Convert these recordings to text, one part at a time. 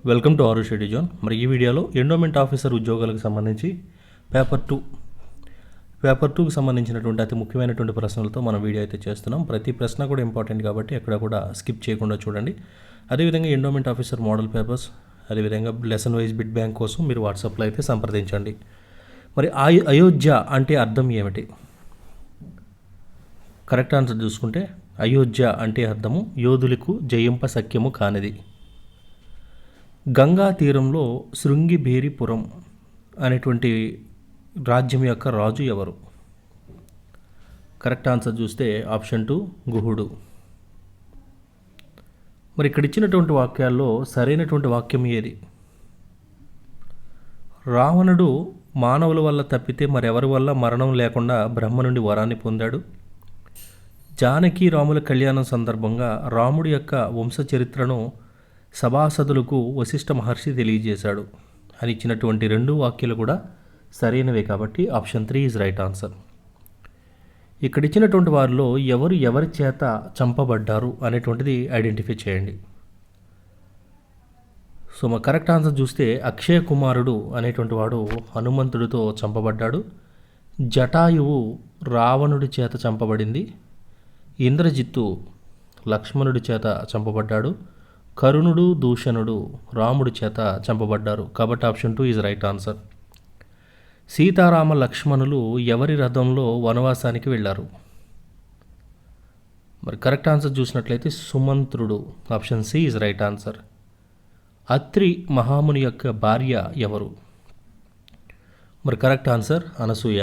Welcome to ఆరు షెడ్యూ zone. మరి ఈ వీడియోలో ఎండోమెంట్ ఆఫీసర్ ఉద్యోగాలకు సంబంధించి పేపర్ టూకి సంబంధించినటువంటి అతి ముఖ్యమైనటువంటి ప్రశ్నలతో మనం వీడియో అయితే చేస్తున్నాం. ప్రతి ప్రశ్న కూడా ఇంపార్టెంట్ కాబట్టి ఎక్కడ కూడా స్కిప్ చేయకుండా చూడండి. అదేవిధంగా ఎండోమెంట్ ఆఫీసర్ మోడల్ పేపర్స్, అదేవిధంగా లెసన్ వైజ్ బిట్ బ్యాంక్ కోసం మీరు వాట్సాప్లో అయితే సంప్రదించండి. మరి అయోధ్య అంటే అర్థం ఏమిటి? కరెక్ట్ ఆన్సర్ చూసుకుంటే అయోధ్య అంటే అర్థము యోధులకు జయింప సఖ్యము కానిది. గంగా తీరంలో శృంగిబేరిపురం అనేటువంటి రాజ్యం యొక్క రాజు ఎవరు? కరెక్ట్ ఆన్సర్ చూస్తే ఆప్షన్ 2 గుహుడు. మరి ఇక్కడ ఇచ్చినటువంటి వాక్యాల్లో సరైనటువంటి వాక్యం ఏది? రావణుడు మానవుల వల్ల తప్పితే మరెవరి వల్ల మరణం లేకుండా బ్రహ్మ నుండి వరాన్ని పొందాడు. జానకి రాముల కళ్యాణం సందర్భంగా రాముడి యొక్క వంశ చరిత్రను సభాసదులకు వశిష్ఠ మహర్షి తెలియజేశాడు అని ఇచ్చినటువంటి రెండు వాక్యాలు కూడా సరైనవే కాబట్టి ఆప్షన్ 3 ఈజ్ రైట్ ఆన్సర్. ఇక్కడ ఇచ్చినటువంటి వారిలో ఎవరి చేత చంపబడ్డారు అనేటువంటిది ఐడెంటిఫై చేయండి. సో మా కరెక్ట్ ఆన్సర్ చూస్తే అక్షయ కుమారుడు అనేటువంటి వాడు హనుమంతుడితో చంపబడ్డాడు. జటాయువు రావణుడి చేత చంపబడింది. ఇంద్రజిత్తు లక్ష్మణుడి చేత చంపబడ్డాడు. కరుణుడు దూషణుడు రాముడి చేత చంపబడ్డారు కాబట్టి ఆప్షన్ 2 ఈజ్ రైట్ ఆన్సర్. సీతారామ లక్ష్మణులు ఎవరి రథంలో వనవాసానికి వెళ్ళారు? మరి కరెక్ట్ ఆన్సర్ చూసినట్లయితే సుమంత్రుడు, option C is right answer. Atri మహాముని యొక్క భార్య ఎవరు? మరి కరెక్ట్ ఆన్సర్ అనసూయ.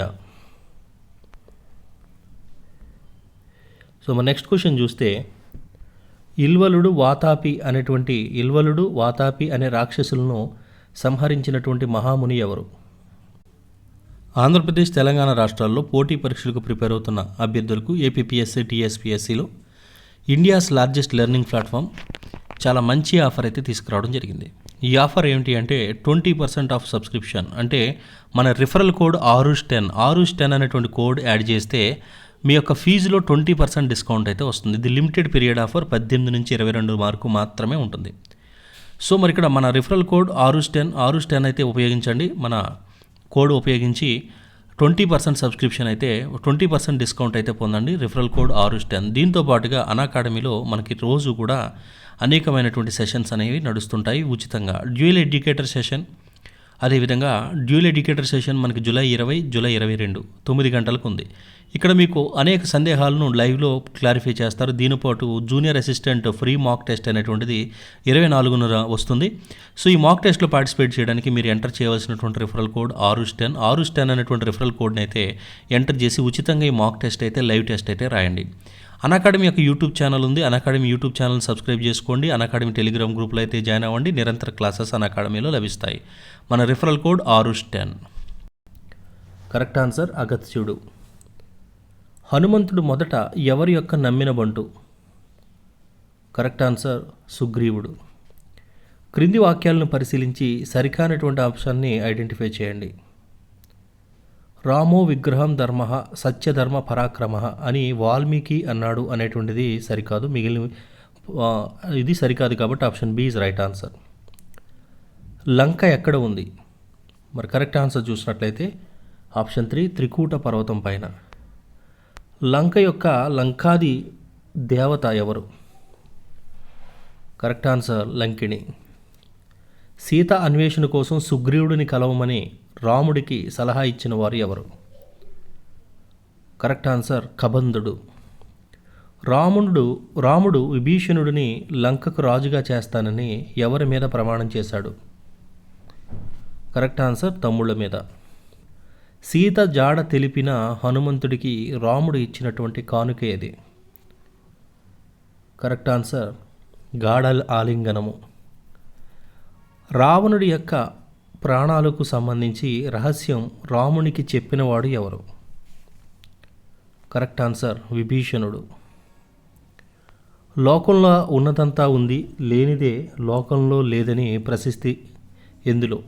సో మన నెక్స్ట్ క్వశ్చన్ చూస్తే ఇల్వలుడు వాతాపి అనే రాక్షసులను సంహరించినటువంటి మహాముని ఎవరు? ఆంధ్రప్రదేశ్ తెలంగాణ రాష్ట్రాల్లో పోటీ పరీక్షలకు ప్రిపేర్ అవుతున్న అభ్యర్థులకు ఏపీపీఎస్సీ టీఎస్పీఎస్సీలో ఇండియాస్ లార్జెస్ట్ లెర్నింగ్ ప్లాట్ఫామ్ చాలా మంచి ఆఫర్ అయితే తీసుకురావడం జరిగింది. ఈ ఆఫర్ ఏమిటి అంటే 20% ఆఫ్ సబ్స్క్రిప్షన్, అంటే మన రిఫరల్ కోడ్ ఆరుష్10 అనేటువంటి కోడ్ యాడ్ చేస్తే మీ యొక్క ఫీజులో 20% డిస్కౌంట్ అయితే వస్తుంది. ఇది లిమిటెడ్ పీరియడ్ ఆఫర్ 18 నుంచి 22 వరకు మాత్రమే ఉంటుంది. సో మరి ఇక్కడ మన రిఫరల్ కోడ్ ఆరుష్10 అయితే ఉపయోగించండి. మన కోడ్ ఉపయోగించి 20% సబ్స్క్రిప్షన్ అయితే 20% డిస్కౌంట్ అయితే పొందండి. రిఫరల్ కోడ్ ఆరుష్10. దీంతో పాటుగా అనాకాడమీలో మనకి రోజు కూడా అనేకమైనటువంటి సెషన్స్ అనేవి నడుస్తుంటాయి ఉచితంగా. డ్యూయల్ ఎడ్యుకేటర్ సెషన్, అదేవిధంగా డ్యూయల్ ఎడ్యుకేటర్ సెషన్ మనకి జూలై 20, జూలై 22 9 గంటలకు ఉంది. ఇక్కడ మీకు అనేక సందేహాలను లైవ్లో క్లారిఫై చేస్తారు. దీనిపాటు junior assistant free mock test అనేటువంటిది 24న వస్తుంది. సో ఈ మాక్ టెస్ట్లో పార్టిసిపేట్ చేయడానికి మీరు ఎంటర్ చేయవలసినటువంటి రిఫరల్ కోడ్ ఆరుష్10 అనేటువంటి రిఫరల్ కోడ్ని అయితే ఎంటర్ చేసి ఉచితంగా ఈ మాక్ టెస్ట్ అయితే లైవ్ టెస్ట్ అయితే రాయండి. అనాకాడమీ యొక్క యూట్యూబ్ ఛానల్ ఉంది. అనాకాడమీ యూట్యూబ్ ఛానల్ని సబ్స్క్రైబ్ చేసుకోండి. అనాకాడమీ టెలిగ్రామ్ గ్రూప్లో అయితే జాయిన్ అవ్వండి. నిరంతర క్లాసెస్ అనాకాడమీలో లభిస్తాయి. మన రిఫరల్ కోడ్ ఆరుష్10. కరెక్ట్ ఆన్సర్ అగత్స్యుడు. హనుమంతుడు మొదట ఎవరి యొక్క నమ్మిన బంటు? కరెక్ట్ ఆన్సర్ సుగ్రీవుడు. క్రింది వాక్యాలను పరిశీలించి సరికానటువంటి అంశాన్ని ఐడెంటిఫై చేయండి. రామో విగ్రహం ధర్మ సత్యధర్మ పరాక్రమ అని వాల్మీకి అన్నాడు అనేటువంటిది సరికాదు. ఇది సరికాదు కాబట్టి option B is right answer. Lanka ఎక్కడ ఉంది? మరి కరెక్ట్ ఆన్సర్ చూసినట్లయితే ఆప్షన్ 3 త్రికూట పర్వతం పైన. లంక యొక్క లంకాది దేవత ఎవరు? Correct answer Lankini. సీత అన్వేషణ కోసం సుగ్రీవుడిని కలవమని రాముడికి సలహా ఇచ్చిన వారు ఎవరు? కరెక్ట్ ఆన్సర్ కబంధుడు. రాముడు విభీషణుడిని లంకకు రాజుగా చేస్తానని ఎవరి మీద ప్రమాణం చేశాడు? కరెక్ట్ ఆన్సర్ తమ్ముళ్ళ మీద. సీత జాడ తెలిపిన హనుమంతుడికి రాముడు ఇచ్చినటువంటి కానుక ఏది? కరెక్ట్ ఆన్సర్ గాఢ ఆలింగనము. రావణుడి యొక్క ప్రాణాలకు సంబంధించి రహస్యం రామునికి చెప్పినవాడు ఎవరు? కరెక్ట్ ఆన్సర్ విభీషణుడు. లోకంలో ఉన్నదంతా ఉంది, లేనిదే లోకంలో లేదని ప్రశస్తి ఎందులో?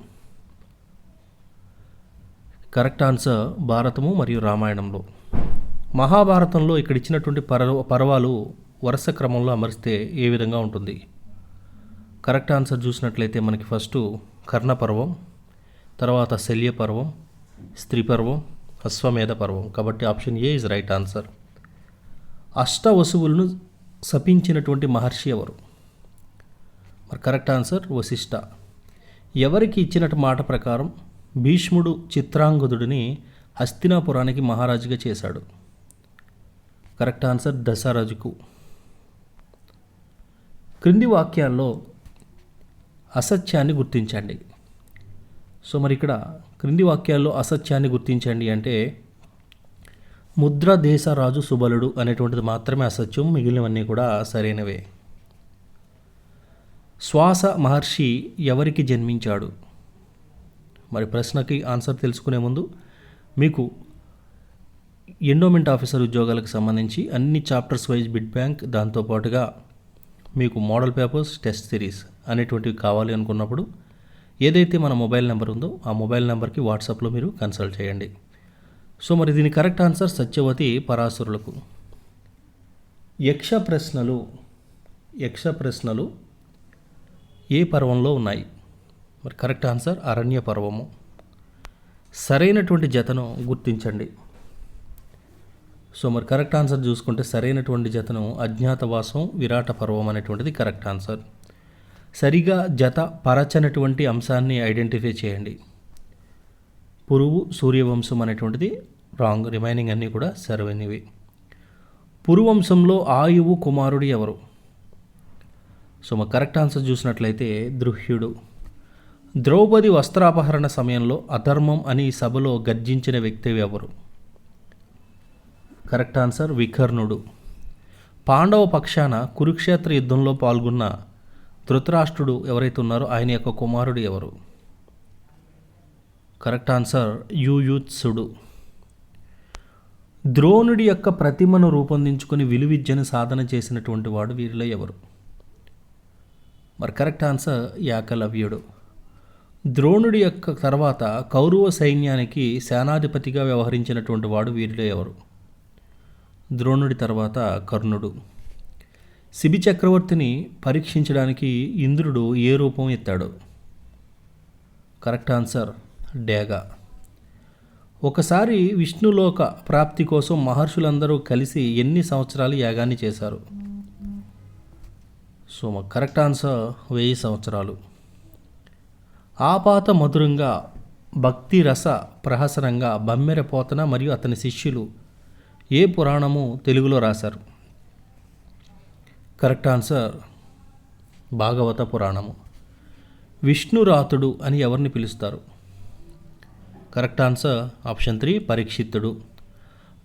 కరెక్ట్ ఆన్సర్ భారతము మరియు రామాయణంలో. మహాభారతంలో ఇక్కడ ఇచ్చినటువంటి పర్వాలు వరుస క్రమంలో అమరిస్తే ఏ విధంగా ఉంటుంది? కరెక్ట్ ఆన్సర్ చూసినట్లయితే మనకి ఫస్ట్ కర్ణపర్వం, తర్వాత శల్యపర్వం, స్త్రీపర్వం, అశ్వమేధ పర్వం. కాబట్టి option A is right answer. అష్టవసువులను శపించినటువంటి మహర్షి ఎవరు? మరి కరెక్ట్ ఆన్సర్ వశిష్ఠ. ఎవరికి ఇచ్చినట్టు మాట ప్రకారం భీష్ముడు చిత్రాంగదుడిని హస్తినాపురానికి మహారాజుగా చేశాడు? కరెక్ట్ ఆన్సర్ దశరథుకు. క్రింది వాక్యాల్లో అసత్యాన్ని గుర్తించండి. సో మరి ఇక్కడ క్రింది వాక్యాల్లో అసత్యాన్ని గుర్తించండి అంటే ముద్ర దేశరాజు సుబలుడు అనేటువంటిది మాత్రమే అసత్యం, మిగిలినవన్నీ కూడా సరైనవే. శ్వాస మహర్షి ఎవరికి జన్మించాడు? మరి ప్రశ్నకి ఆన్సర్ తెలుసుకునే ముందు మీకు ఎండోమెంట్ ఆఫీసర్ ఉద్యోగాలకు సంబంధించి అన్ని చాప్టర్స్ వైజ్ బిడ్ బ్యాంక్, దాంతోపాటుగా మీకు మోడల్ పేపర్స్, టెస్ట్ సిరీస్ అనేటువంటివి కావాలి అనుకున్నప్పుడు ఏదైతే మన మొబైల్ నెంబర్ ఉందో ఆ మొబైల్ నెంబర్కి వాట్సాప్లో మీరు కన్సల్ట్ చేయండి. సో మరి దీని కరెక్ట్ ఆన్సర్ సత్యవతి పరాశరులకు. యక్ష ప్రశ్నలు ఏ పర్వంలో ఉన్నాయి? మరి కరెక్ట్ ఆన్సర్ అరణ్య పర్వము. సరైనటువంటి జతను గుర్తించండి. సో మరి కరెక్ట్ ఆన్సర్ చూసుకుంటే సరైనటువంటి జతను అజ్ఞాతవాసం, విరాట పర్వం అనేటువంటిది కరెక్ట్ ఆన్సర్. సరిగా జత పరచనటువంటి అంశాన్ని ఐడెంటిఫై చేయండి. పురువు, సూర్యవంశం అనేటువంటిది రాంగ్, రిమైనింగ్ అన్నీ కూడా సరైనవి. పురువంశంలో ఆయువు కుమారుడు ఎవరు? సో మా కరెక్ట్ ఆన్సర్ చూసినట్లయితే దృహ్యుడు. ద్రౌపది వస్త్రాపహరణ సమయంలో అధర్మం అని సభలో గర్జించిన వ్యక్తి ఎవరు? Correct answer వికర్ణుడు. పాండవ పక్షాన కురుక్షేత్ర యుద్ధంలో పాల్గొన్న ధృతరాష్ట్రుడు ఎవరైతే ఉన్నారో ఆయన యొక్క కుమారుడు ఎవరు? Correct answer యూయుత్సుడు. ద్రోణుడి యొక్క ప్రతిమను రూపొందించుకొని విలువిద్యను సాధన చేసినటువంటి వాడు వీరిలో ఎవరు? మరి కరెక్ట్ ఆన్సర్ యాకలవ్యుడు. ద్రోణుడి యొక్క తర్వాత కౌరవ సైన్యానికి సేనాధిపతిగా వ్యవహరించినటువంటి వాడు వీరిలో ఎవరు? ద్రోణుడి తర్వాత కర్ణుడు. శిబి చక్రవర్తిని పరీక్షించడానికి ఇంద్రుడు ఏ రూపం ఎత్తాడు? కరెక్ట్ ఆన్సర్ డేగ. ఒకసారి విష్ణులోక ప్రాప్తి కోసం మహర్షులందరూ కలిసి ఎన్ని సంవత్సరాలు యాగాన్ని చేశారు? సో కరెక్ట్ ఆన్సర్ 1000 సంవత్సరాలు. ఆపాత మధురంగా, భక్తి రస ప్రహసనంగా బమ్మెర పోతన మరియు అతని శిష్యులు ఏ పురాణము తెలుగులో రాశారు? కరెక్ట్ ఆన్సర్ భాగవత పురాణము. విష్ణురాతుడు అని ఎవరిని పిలుస్తారు? Correct answer option 3 పరీక్షిత్తుడు.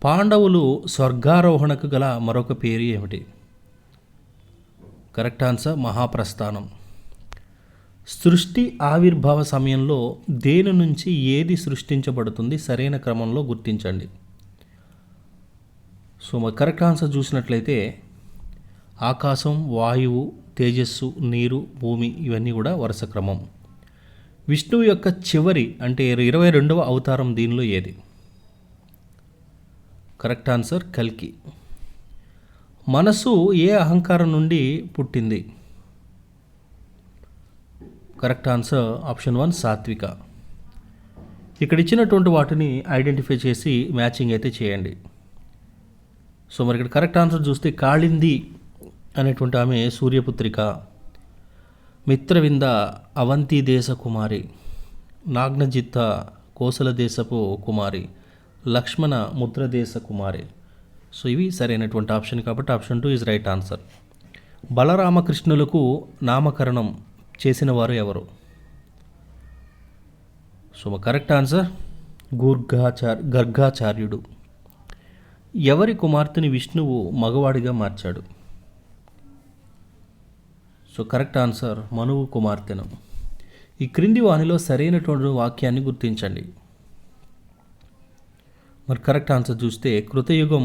పాండవులు స్వర్గారోహణకు గల మరొక పేరు ఏమిటి? కరెక్ట్ ఆన్సర్ మహాప్రస్థానం. సృష్టి ఆవిర్భావ సమయంలో దేని నుంచి ఏది సృష్టించబడుతుంది? సరైన క్రమంలో గుర్తించండి. సో మరి కరెక్ట్ ఆన్సర్ చూసినట్లయితే ఆకాశం, వాయువు, తేజస్సు, నీరు, భూమి ఇవన్నీ కూడా వరుస క్రమం. విష్ణువు యొక్క చివరి అంటే 22వ అవతారం దీనిలో ఏది? కరెక్ట్ ఆన్సర్ కల్కి. మనసు ఏ అహంకారం నుండి పుట్టింది? కరెక్ట్ ఆన్సర్ ఆప్షన్ 1 సాత్విక. ఇక్కడ ఇచ్చినటువంటి వాటిని ఐడెంటిఫై చేసి మ్యాచింగ్ అయితే చేయండి. సో మరి ఇక్కడ కరెక్ట్ ఆన్సర్ చూస్తే కాళింది అనేటువంటి ఆమె సూర్యపుత్రిక, మిత్రవింద అవంతి దేశ కుమారి, నాగ్నజిత్త కోసల దేశపు కుమారి, లక్ష్మణ ముద్ర దేశ కుమారి. సో ఇవి సరైనటువంటి ఆప్షన్ కాబట్టి ఆప్షన్ 2 ఇస్ రైట్ ఆన్సర్. బలరామకృష్ణులకు నామకరణం చేసిన వారు ఎవరు? సో కరెక్ట్ ఆన్సర్ గర్గాచార్యుడు. ఎవరి కుమార్తెని విష్ణువు మగవాడిగా మార్చాడు? సో కరెక్ట్ ఆన్సర్ మనువు కుమార్తెను. ఈ క్రింది వానిలో సరైనటువంటి వాక్యాన్ని గుర్తించండి. మరి కరెక్ట్ ఆన్సర్ చూస్తే కృతయుగం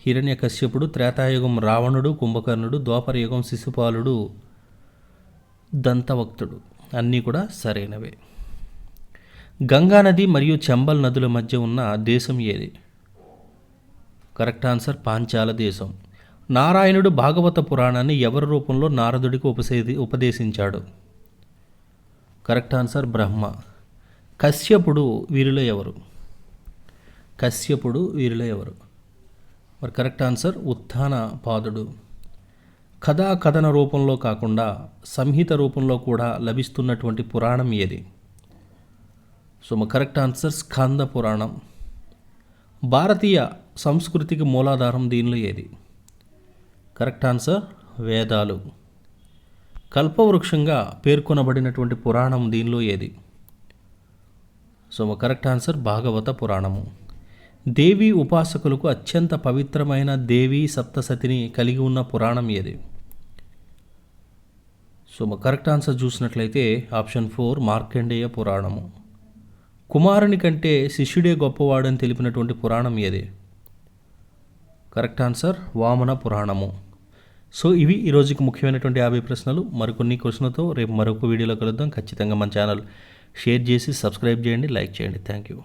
హిరణ్యకశ్యపుడు, త్రేతాయుగం రావణుడు, కుంభకర్ణుడు, ద్వాపరయుగం శిశుపాలుడు, దంతవక్తుడు అన్నీ కూడా సరైనవే. గంగా నది మరియు చంబల్ నదుల మధ్య ఉన్న దేశం ఏది? కరెక్ట్ ఆన్సర్ పాంచాల దేశం. నారాయణుడు భాగవత పురాణాన్ని ఎవరి రూపంలో నారదుడికి ఉపదేశించాడు? కరెక్ట్ ఆన్సర్ బ్రహ్మ. కశ్యపుడు వీరిలో ఎవరు? కశ్యపుడు వీరిలో ఎవరు? మరి కరెక్ట్ ఆన్సర్ ఉత్థానపాదుడు. కథా కథన రూపంలో కాకుండా సంహిత రూపంలో కూడా లభిస్తున్నటువంటి పురాణం ఏది? సో మా కరెక్ట్ ఆన్సర్ స్కంద పురాణం. భారతీయ సంస్కృతికి మూలాధారం దీనిలో ఏది? కరెక్ట్ ఆన్సర్ వేదాలు. కల్పవృక్షంగా పేర్కొనబడినటువంటి పురాణం దీనిలో ఏది? సో మా కరెక్ట్ ఆన్సర్ భాగవత పురాణము. దేవీ ఉపాసకులకు అత్యంత పవిత్రమైన దేవీ సప్తసతిని కలిగి ఉన్న పురాణం ఏది? సో మా కరెక్ట్ ఆన్సర్ చూసినట్లయితే ఆప్షన్ 4 మార్కండేయ పురాణము. కుమారుని కంటే శిష్యుడే గొప్పవాడని తెలిపినటువంటి పురాణం ఏది? కరెక్ట్ ఆన్సర్ వామన పురాణము. సో ఇవి ఈరోజుకి ముఖ్యమైనటువంటి 50 ప్రశ్నలు. మరికొన్ని క్వశ్చన్లతో రేపు మరొక వీడియోలో కలుద్దాం. ఖచ్చితంగా మన ఛానల్ షేర్ చేసి సబ్స్క్రైబ్ చేయండి, లైక్ చేయండి. Thank you.